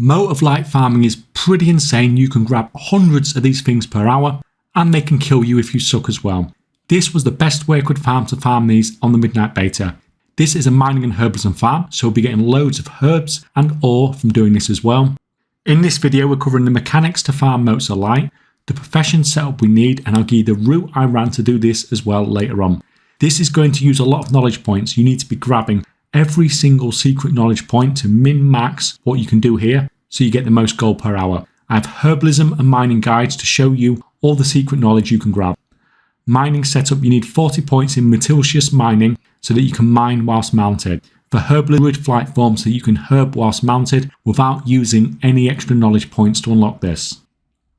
Mote of Light farming is pretty insane. You can grab hundreds of these things per hour and they can kill you if you suck as well. This was the best way I could farm these on the Midnight Beta. This is a Mining and Herbalism farm, so we'll be getting loads of herbs and ore from doing this as well. In this video we're covering the mechanics to farm Motes of Light, the profession setup we need, and I'll give you the route I ran to do this as well later on. This is going to use a lot of knowledge points. You need to be grabbing every single secret knowledge point to min-max what you can do here so you get the most gold per hour. I have herbalism and mining guides to show you all the secret knowledge you can grab. Mining setup, you need 40 points in Metilious mining so that you can mine whilst mounted. For herbalism flight form so you can herb whilst mounted without using any extra knowledge points to unlock this.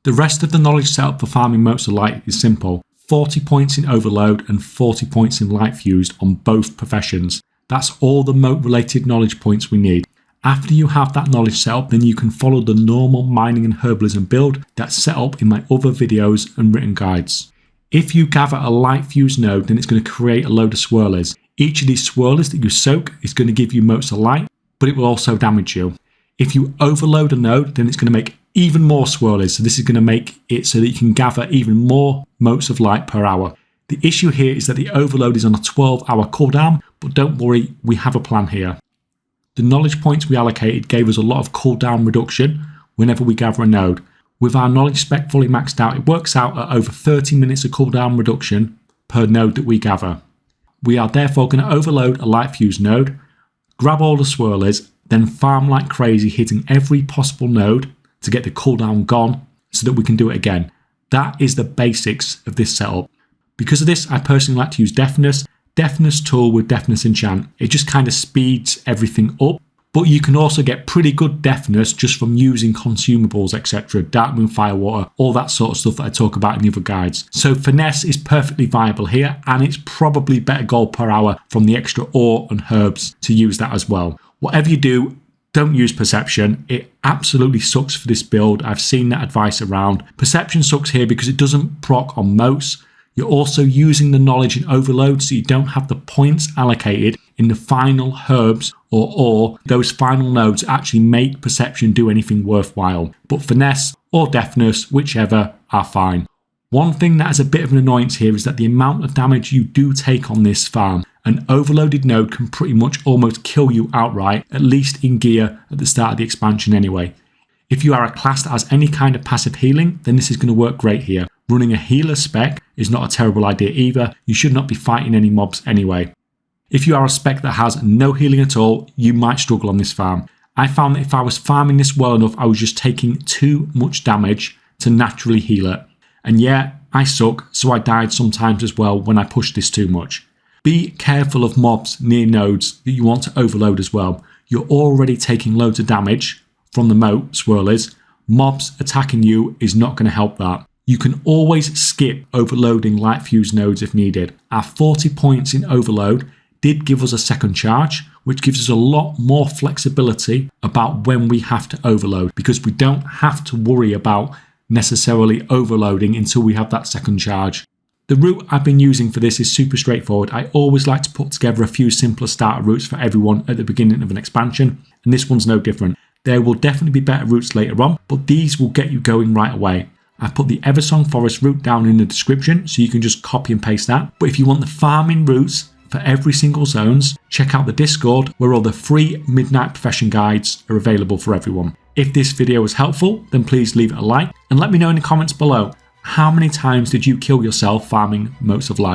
The rest of the knowledge setup for farming Motes of Light is simple. 40 points in Overload and 40 points in Lightfuse on both professions. That's all the moat related knowledge points we need. After you have that knowledge set up, then you can follow the normal mining and herbalism build that's set up in my other videos and written guides. If you gather a Lightfuse node, then it's going to create a load of swirlers. Each of these swirlers that you soak is going to give you Motes of Light, but it will also damage you. If you overload a node, then it's going to make even more swirlers. So this is going to make it so that you can gather even more Motes of Light per hour. The issue here is that the overload is on a 12-hour cooldown, but don't worry, we have a plan here. The knowledge points we allocated gave us a lot of cooldown reduction whenever we gather a node. With our knowledge spec fully maxed out, it works out at over 30 minutes of cooldown reduction per node that we gather. We are therefore going to overload a Lightfuse node, grab all the swirlers, then farm like crazy, hitting every possible node to get the cooldown gone so that we can do it again. That is the basics of this setup. Because of this, I personally like to use Deafness. Deafness tool with Deafness enchant. It just kind of speeds everything up. But you can also get pretty good deafness just from using consumables, etc. Darkmoon Firewater, all that sort of stuff that I talk about in the other guides. So finesse is perfectly viable here, and it's probably better gold per hour from the extra ore and herbs to use that as well. Whatever you do, don't use perception. It absolutely sucks for this build. I've seen that advice around. Perception sucks here because it doesn't proc on motes. You're also using the knowledge in overload, so you don't have the points allocated in the final herbs or ore. Those final nodes actually make perception do anything worthwhile. But finesse or deafness, whichever, are fine. One thing that is a bit of an annoyance here is that the amount of damage you do take on this farm. An overloaded node can pretty much almost kill you outright, at least in gear at the start of the expansion anyway. If you are a class that has any kind of passive healing, then this is going to work great here. Running a healer spec is not a terrible idea either. You should not be fighting any mobs anyway. If you are a spec that has no healing at all, you might struggle on this farm. I found that if I was farming this well enough, I was just taking too much damage to naturally heal it. And yeah, I suck, so I died sometimes as well when I pushed this too much. Be careful of mobs near nodes that you want to overload as well. You're already taking loads of damage from the moat swirlers. Mobs attacking you is not going to help that. You can always skip overloading Lightfuse nodes if needed. Our 40 points in overload did give us a second charge, which gives us a lot more flexibility about when we have to overload, because we don't have to worry about necessarily overloading until we have that second charge. The route I've been using for this is super straightforward. I always like to put together a few simpler starter routes for everyone at the beginning of an expansion, and this one's no different. There will definitely be better routes later on, but these will get you going right away. I've put the Eversong Forest route down in the description, so you can just copy and paste that. But if you want the farming routes for every single zones, check out the Discord where all the free Midnight Profession guides are available for everyone. If this video was helpful, then please leave it a like and let me know in the comments below, how many times did you kill yourself farming Motes of Light?